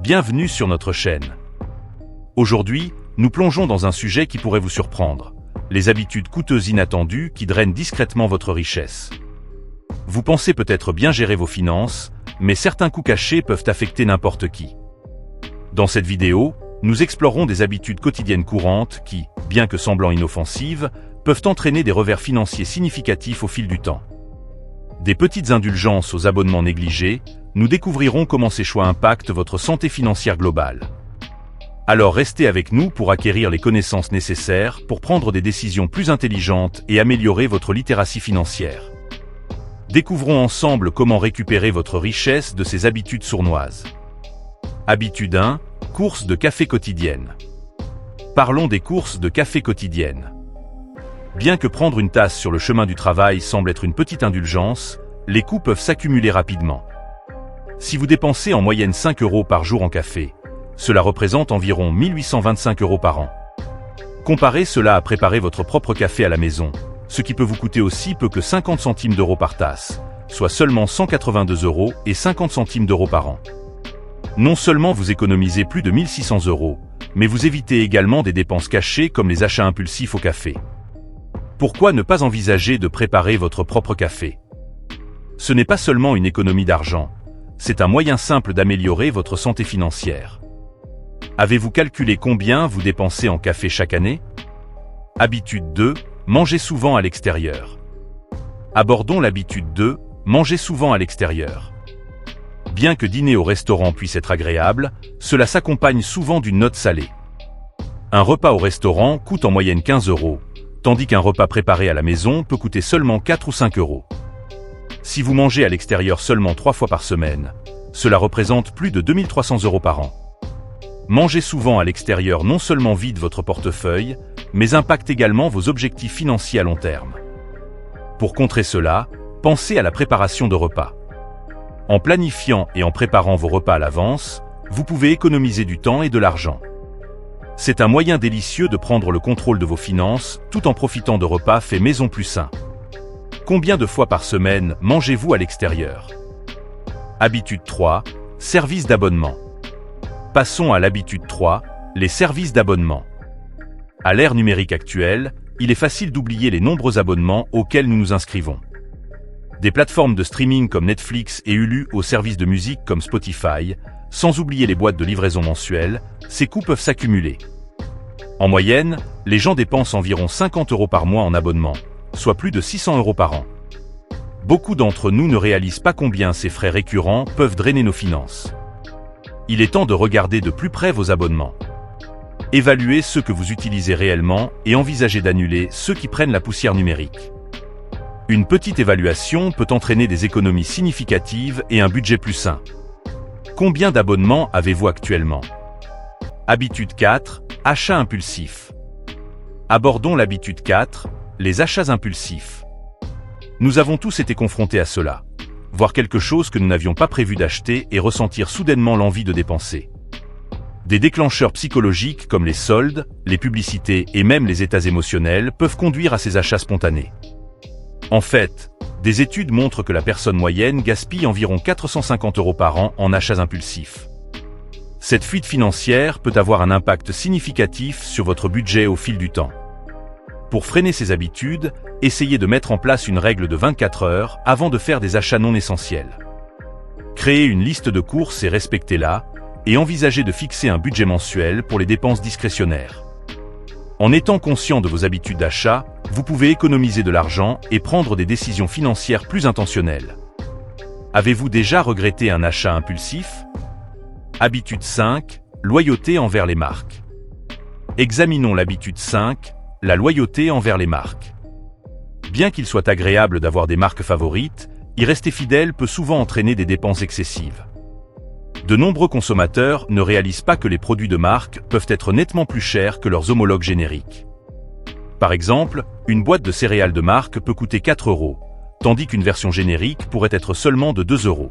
Bienvenue sur notre chaîne. Aujourd'hui, nous plongeons dans un sujet qui pourrait vous surprendre. Les habitudes coûteuses inattendues qui drainent discrètement votre richesse. Vous pensez peut-être bien gérer vos finances, mais certains coûts cachés peuvent affecter n'importe qui. Dans cette vidéo, nous explorerons des habitudes quotidiennes courantes qui, bien que semblant inoffensives, peuvent entraîner des revers financiers significatifs au fil du temps. Des petites indulgences aux abonnements négligés, nous découvrirons comment ces choix impactent votre santé financière globale. Alors restez avec nous pour acquérir les connaissances nécessaires pour prendre des décisions plus intelligentes et améliorer votre littératie financière. Découvrons ensemble comment récupérer votre richesse de ces habitudes sournoises. Habitude 1, courses de café quotidiennes. Parlons des courses de café quotidiennes. Bien que prendre une tasse sur le chemin du travail semble être une petite indulgence, les coûts peuvent s'accumuler rapidement. Si vous dépensez en moyenne 5 € par jour en café, cela représente environ 1825 € par an. Comparez cela à préparer votre propre café à la maison, ce qui peut vous coûter aussi peu que 50 centimes d'euros par tasse, soit seulement 182 € et 50 centimes d'euros par an. Non seulement vous économisez plus de 1600 €, mais vous évitez également des dépenses cachées comme les achats impulsifs au café. Pourquoi ne pas envisager de préparer votre propre café? Ce n'est pas seulement une économie d'argent, c'est un moyen simple d'améliorer votre santé financière. Avez-vous calculé combien vous dépensez en café chaque année? Habitude 2, mangez souvent à l'extérieur. Abordons l'habitude 2, mangez souvent à l'extérieur. Bien que dîner au restaurant puisse être agréable, cela s'accompagne souvent d'une note salée. Un repas au restaurant coûte en moyenne 15 €, tandis qu'un repas préparé à la maison peut coûter seulement 4 ou 5 €. Si vous mangez à l'extérieur seulement 3 fois par semaine, cela représente plus de 2300 € par an. Manger souvent à l'extérieur non seulement vide votre portefeuille, mais impacte également vos objectifs financiers à long terme. Pour contrer cela, pensez à la préparation de repas. En planifiant et en préparant vos repas à l'avance, vous pouvez économiser du temps et de l'argent. C'est un moyen délicieux de prendre le contrôle de vos finances tout en profitant de repas faits maison plus sains. Combien de fois par semaine mangez-vous à l'extérieur? Habitude 3, services d'abonnement. Passons à l'habitude 3, les services d'abonnement. À l'ère numérique actuelle, il est facile d'oublier les nombreux abonnements auxquels nous nous inscrivons. Des plateformes de streaming comme Netflix et Hulu aux services de musique comme Spotify, sans oublier les boîtes de livraison mensuelles, ces coûts peuvent s'accumuler. En moyenne, les gens dépensent environ 50 € par mois en abonnement, soit plus de 600 € par an. Beaucoup d'entre nous ne réalisent pas combien ces frais récurrents peuvent drainer nos finances. Il est temps de regarder de plus près vos abonnements. Évaluez ceux que vous utilisez réellement et envisagez d'annuler ceux qui prennent la poussière numérique. Une petite évaluation peut entraîner des économies significatives et un budget plus sain. Combien d'abonnements avez-vous actuellement? Habitude 4, achats impulsifs. Abordons l'habitude 4, les achats impulsifs. Nous avons tous été confrontés à cela. Voir quelque chose que nous n'avions pas prévu d'acheter et ressentir soudainement l'envie de dépenser. Des déclencheurs psychologiques comme les soldes, les publicités et même les états émotionnels peuvent conduire à ces achats spontanés. En fait, des études montrent que la personne moyenne gaspille environ 450 € par an en achats impulsifs. Cette fuite financière peut avoir un impact significatif sur votre budget au fil du temps. Pour freiner ces habitudes, essayez de mettre en place une règle de 24 heures avant de faire des achats non essentiels. Créez une liste de courses et respectez-la, et envisagez de fixer un budget mensuel pour les dépenses discrétionnaires. En étant conscient de vos habitudes d'achat, vous pouvez économiser de l'argent et prendre des décisions financières plus intentionnelles. Avez-vous déjà regretté un achat impulsif? Habitude 5, loyauté envers les marques. Examinons l'habitude 5, la loyauté envers les marques. Bien qu'il soit agréable d'avoir des marques favorites, y rester fidèle peut souvent entraîner des dépenses excessives. De nombreux consommateurs ne réalisent pas que les produits de marque peuvent être nettement plus chers que leurs homologues génériques. Par exemple, une boîte de céréales de marque peut coûter 4 €, tandis qu'une version générique pourrait être seulement de 2 €.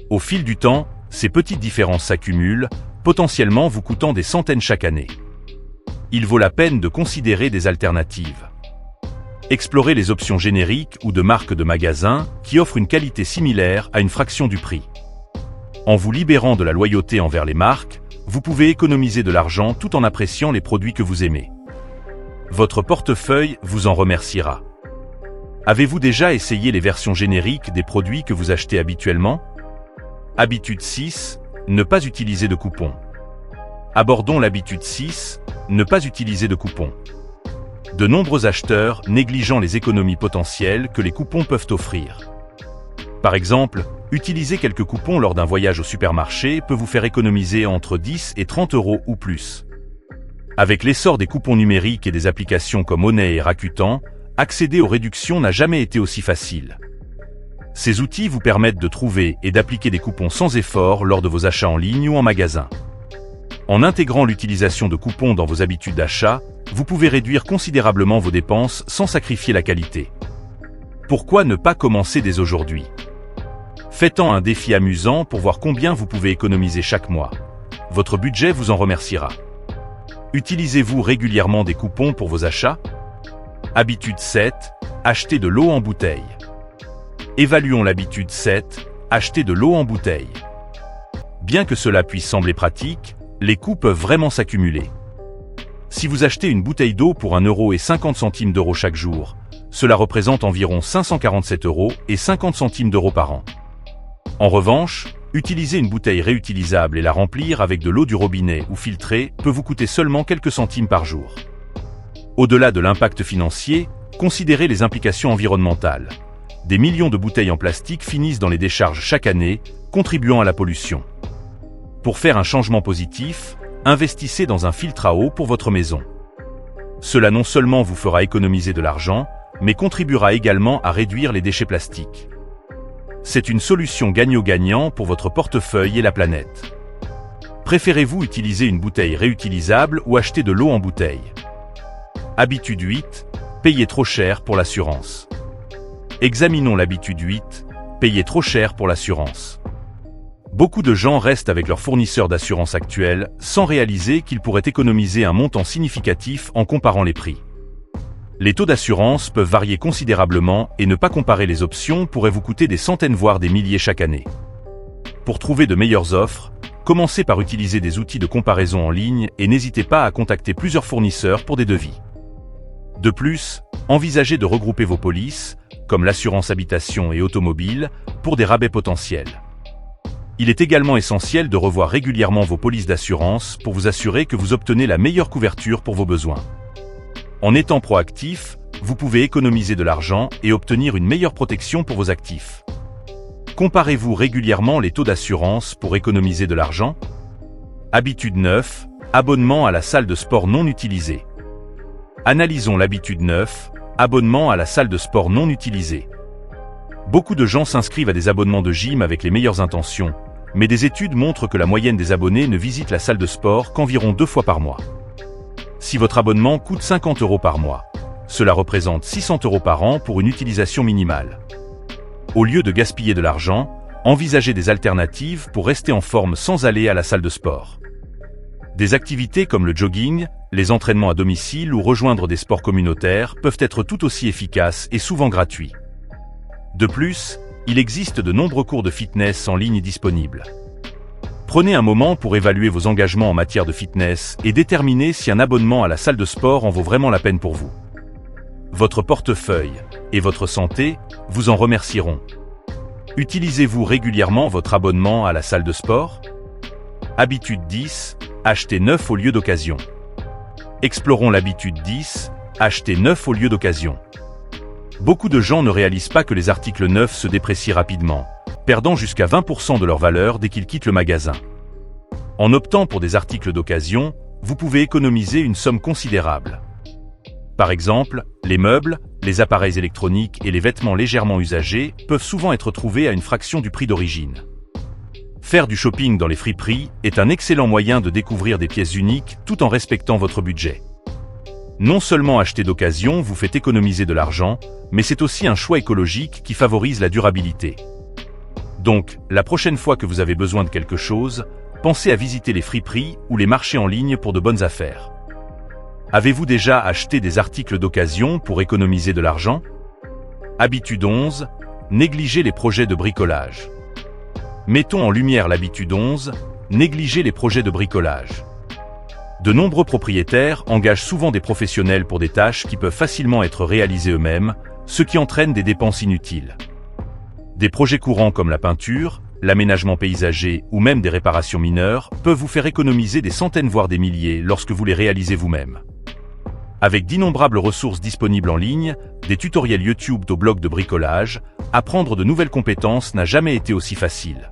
Au fil du temps, ces petites différences s'accumulent, potentiellement vous coûtant des centaines chaque année. Il vaut la peine de considérer des alternatives. Explorez les options génériques ou de marques de magasins qui offrent une qualité similaire à une fraction du prix. En vous libérant de la loyauté envers les marques, vous pouvez économiser de l'argent tout en appréciant les produits que vous aimez. Votre portefeuille vous en remerciera. Avez-vous déjà essayé les versions génériques des produits que vous achetez habituellement? Habitude 6. Ne pas utiliser de coupons. Abordons l'habitude 6. Ne pas utiliser de coupons. De nombreux acheteurs négligent les économies potentielles que les coupons peuvent offrir. Par exemple, utiliser quelques coupons lors d'un voyage au supermarché peut vous faire économiser entre 10 et 30 € ou plus. Avec l'essor des coupons numériques et des applications comme Money et Rakuten, accéder aux réductions n'a jamais été aussi facile. Ces outils vous permettent de trouver et d'appliquer des coupons sans effort lors de vos achats en ligne ou en magasin. En intégrant l'utilisation de coupons dans vos habitudes d'achat, vous pouvez réduire considérablement vos dépenses sans sacrifier la qualité. Pourquoi ne pas commencer dès aujourd'hui? Faites-en un défi amusant pour voir combien vous pouvez économiser chaque mois. Votre budget vous en remerciera. Utilisez-vous régulièrement des coupons pour vos achats? Habitude 7. Acheter de l'eau en bouteille. Évaluons l'habitude 7. Acheter de l'eau en bouteille. Bien que cela puisse sembler pratique, les coûts peuvent vraiment s'accumuler. Si vous achetez une bouteille d'eau pour 1,50 € chaque jour, cela représente environ 547,50 € par an. En revanche, utiliser une bouteille réutilisable et la remplir avec de l'eau du robinet ou filtrée peut vous coûter seulement quelques centimes par jour. Au-delà de l'impact financier, considérez les implications environnementales. Des millions de bouteilles en plastique finissent dans les décharges chaque année, contribuant à la pollution. Pour faire un changement positif, investissez dans un filtre à eau pour votre maison. Cela non seulement vous fera économiser de l'argent, mais contribuera également à réduire les déchets plastiques. C'est une solution gagnant-gagnant pour votre portefeuille et la planète. Préférez-vous utiliser une bouteille réutilisable ou acheter de l'eau en bouteille? Habitude 8. Payer trop cher pour l'assurance. Examinons l'habitude 8. Payer trop cher pour l'assurance. Beaucoup de gens restent avec leur fournisseur d'assurance actuel sans réaliser qu'ils pourraient économiser un montant significatif en comparant les prix. Les taux d'assurance peuvent varier considérablement et ne pas comparer les options pourrait vous coûter des centaines voire des milliers chaque année. Pour trouver de meilleures offres, commencez par utiliser des outils de comparaison en ligne et n'hésitez pas à contacter plusieurs fournisseurs pour des devis. De plus, envisagez de regrouper vos polices, comme l'assurance habitation et automobile, pour des rabais potentiels. Il est également essentiel de revoir régulièrement vos polices d'assurance pour vous assurer que vous obtenez la meilleure couverture pour vos besoins. En étant proactif, vous pouvez économiser de l'argent et obtenir une meilleure protection pour vos actifs. Comparez-vous régulièrement les taux d'assurance pour économiser de l'argent? Habitude 9. Abonnement à la salle de sport non utilisée. Analysons l'habitude 9. Abonnement à la salle de sport non utilisée. Beaucoup de gens s'inscrivent à des abonnements de gym avec les meilleures intentions, mais des études montrent que la moyenne des abonnés ne visite la salle de sport qu'environ 2 fois par mois. Si votre abonnement coûte 50 € par mois, cela représente 600 € par an pour une utilisation minimale. Au lieu de gaspiller de l'argent, envisagez des alternatives pour rester en forme sans aller à la salle de sport. Des activités comme le jogging, les entraînements à domicile ou rejoindre des sports communautaires peuvent être tout aussi efficaces et souvent gratuits. De plus, il existe de nombreux cours de fitness en ligne disponibles. Prenez un moment pour évaluer vos engagements en matière de fitness et déterminer si un abonnement à la salle de sport en vaut vraiment la peine pour vous. Votre portefeuille et votre santé vous en remercieront. Utilisez-vous régulièrement votre abonnement à la salle de sport? Habitude 10. Acheter neuf au lieu d'occasion. Explorons l'habitude 10. Acheter neuf au lieu d'occasion. Beaucoup de gens ne réalisent pas que les articles neufs se déprécient rapidement, perdant jusqu'à 20% de leur valeur dès qu'ils quittent le magasin. En optant pour des articles d'occasion, vous pouvez économiser une somme considérable. Par exemple, les meubles, les appareils électroniques et les vêtements légèrement usagés peuvent souvent être trouvés à une fraction du prix d'origine. Faire du shopping dans les friperies est un excellent moyen de découvrir des pièces uniques tout en respectant votre budget. Non seulement acheter d'occasion vous fait économiser de l'argent, mais c'est aussi un choix écologique qui favorise la durabilité. Donc, la prochaine fois que vous avez besoin de quelque chose, pensez à visiter les friperies ou les marchés en ligne pour de bonnes affaires. Avez-vous déjà acheté des articles d'occasion pour économiser de l'argent? Habitude 11. Négligez les projets de bricolage. Mettons en lumière l'habitude 11, négliger les projets de bricolage. De nombreux propriétaires engagent souvent des professionnels pour des tâches qui peuvent facilement être réalisées eux-mêmes, ce qui entraîne des dépenses inutiles. Des projets courants comme la peinture, l'aménagement paysager ou même des réparations mineures peuvent vous faire économiser des centaines voire des milliers lorsque vous les réalisez vous-même. Avec d'innombrables ressources disponibles en ligne, des tutoriels YouTube au blog de bricolage, apprendre de nouvelles compétences n'a jamais été aussi facile.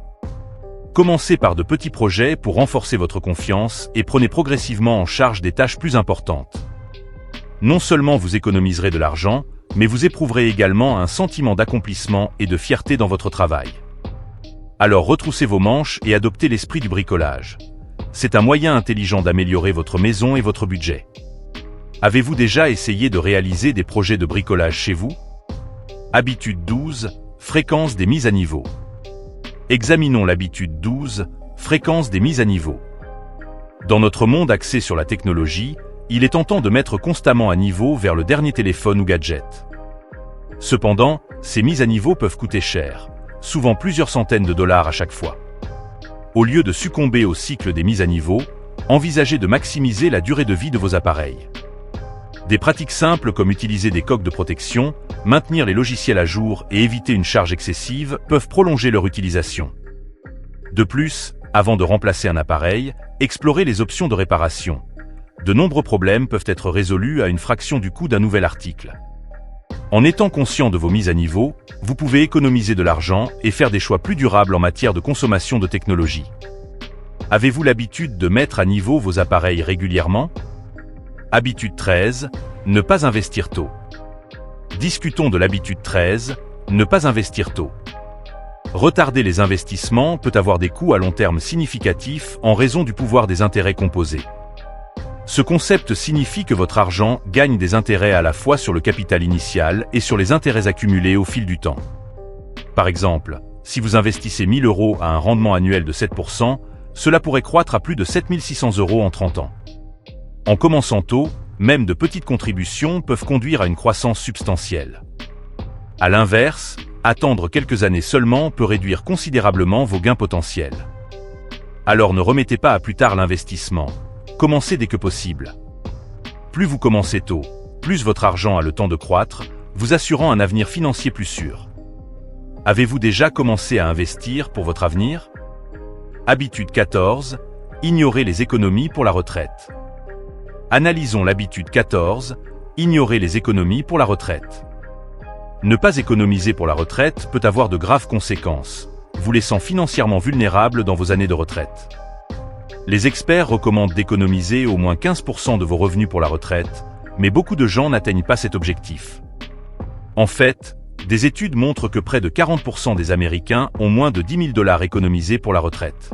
Commencez par de petits projets pour renforcer votre confiance et prenez progressivement en charge des tâches plus importantes. Non seulement vous économiserez de l'argent, mais vous éprouverez également un sentiment d'accomplissement et de fierté dans votre travail. Alors retroussez vos manches et adoptez l'esprit du bricolage. C'est un moyen intelligent d'améliorer votre maison et votre budget. Avez-vous déjà essayé de réaliser des projets de bricolage chez vous? Habitude 12, fréquence des mises à niveau. Examinons l'habitude 12, fréquence des mises à niveau. Dans notre monde axé sur la technologie, il est tentant de mettre constamment à niveau vers le dernier téléphone ou gadget. Cependant, ces mises à niveau peuvent coûter cher, souvent plusieurs centaines de dollars à chaque fois. Au lieu de succomber au cycle des mises à niveau, envisagez de maximiser la durée de vie de vos appareils. Des pratiques simples comme utiliser des coques de protection, maintenir les logiciels à jour et éviter une charge excessive peuvent prolonger leur utilisation. De plus, avant de remplacer un appareil, explorez les options de réparation. De nombreux problèmes peuvent être résolus à une fraction du coût d'un nouvel article. En étant conscient de vos mises à niveau, vous pouvez économiser de l'argent et faire des choix plus durables en matière de consommation de technologie. Avez-vous l'habitude de mettre à niveau vos appareils régulièrement? Habitude 13, ne pas investir tôt. Discutons de l'habitude 13, ne pas investir tôt. Retarder les investissements peut avoir des coûts à long terme significatifs en raison du pouvoir des intérêts composés. Ce concept signifie que votre argent gagne des intérêts à la fois sur le capital initial et sur les intérêts accumulés au fil du temps. Par exemple, si vous investissez 1 000 € à un rendement annuel de 7%, cela pourrait croître à plus de 7 600 € en 30 ans. En commençant tôt, même de petites contributions peuvent conduire à une croissance substantielle. À l'inverse, attendre quelques années seulement peut réduire considérablement vos gains potentiels. Alors ne remettez pas à plus tard l'investissement. Commencez dès que possible. Plus vous commencez tôt, plus votre argent a le temps de croître, vous assurant un avenir financier plus sûr. Avez-vous déjà commencé à investir pour votre avenir? Habitude 14, ignorer les économies pour la retraite. Analysons l'habitude 14, ignorer les économies pour la retraite. Ne pas économiser pour la retraite peut avoir de graves conséquences, vous laissant financièrement vulnérable dans vos années de retraite. Les experts recommandent d'économiser au moins 15% de vos revenus pour la retraite, mais beaucoup de gens n'atteignent pas cet objectif. En fait, des études montrent que près de 40% des Américains ont moins de 10 000 $ économisés pour la retraite.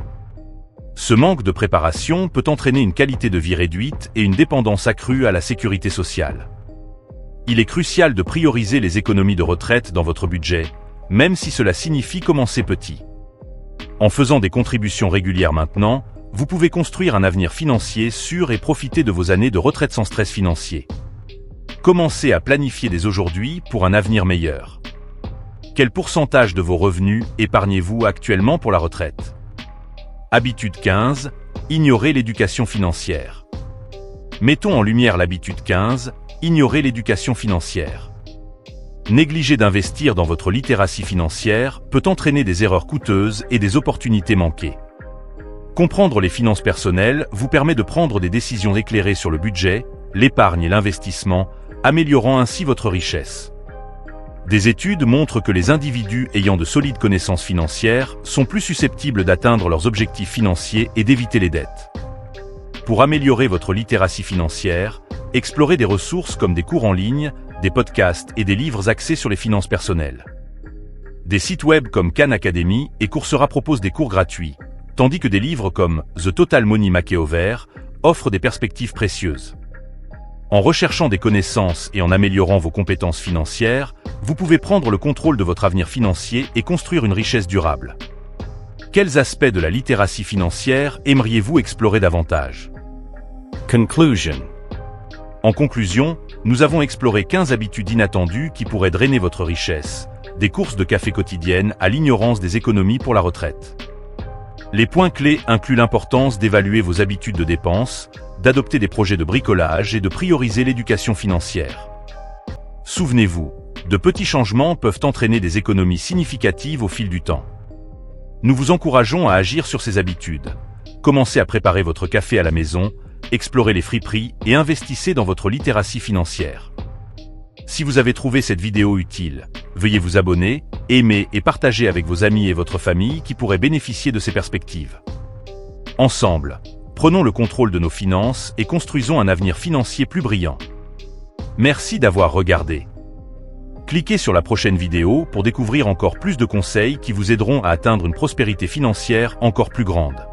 Ce manque de préparation peut entraîner une qualité de vie réduite et une dépendance accrue à la sécurité sociale. Il est crucial de prioriser les économies de retraite dans votre budget, même si cela signifie commencer petit. En faisant des contributions régulières maintenant, vous pouvez construire un avenir financier sûr et profiter de vos années de retraite sans stress financier. Commencez à planifier dès aujourd'hui pour un avenir meilleur. Quel pourcentage de vos revenus épargnez-vous actuellement pour la retraite? Habitude 15, ignorer l'éducation financière. Mettons en lumière l'habitude 15, ignorer l'éducation financière. Négliger d'investir dans votre littératie financière peut entraîner des erreurs coûteuses et des opportunités manquées. Comprendre les finances personnelles vous permet de prendre des décisions éclairées sur le budget, l'épargne et l'investissement, améliorant ainsi votre richesse. Des études montrent que les individus ayant de solides connaissances financières sont plus susceptibles d'atteindre leurs objectifs financiers et d'éviter les dettes. Pour améliorer votre littératie financière, explorez des ressources comme des cours en ligne, des podcasts et des livres axés sur les finances personnelles. Des sites web comme Khan Academy et Coursera proposent des cours gratuits, tandis que des livres comme The Total Money Makeover offrent des perspectives précieuses. En recherchant des connaissances et en améliorant vos compétences financières, vous pouvez prendre le contrôle de votre avenir financier et construire une richesse durable. Quels aspects de la littératie financière aimeriez-vous explorer davantage? Conclusion. En conclusion, nous avons exploré 15 habitudes inattendues qui pourraient drainer votre richesse, des courses de café quotidiennes à l'ignorance des économies pour la retraite. Les points clés incluent l'importance d'évaluer vos habitudes de dépenses, d'adopter des projets de bricolage et de prioriser l'éducation financière. Souvenez-vous, de petits changements peuvent entraîner des économies significatives au fil du temps. Nous vous encourageons à agir sur ces habitudes. Commencez à préparer votre café à la maison, explorez les friperies et investissez dans votre littératie financière. Si vous avez trouvé cette vidéo utile, veuillez vous abonner, aimer et partager avec vos amis et votre famille qui pourraient bénéficier de ces perspectives. Ensemble, prenons le contrôle de nos finances et construisons un avenir financier plus brillant. Merci d'avoir regardé. Cliquez sur la prochaine vidéo pour découvrir encore plus de conseils qui vous aideront à atteindre une prospérité financière encore plus grande.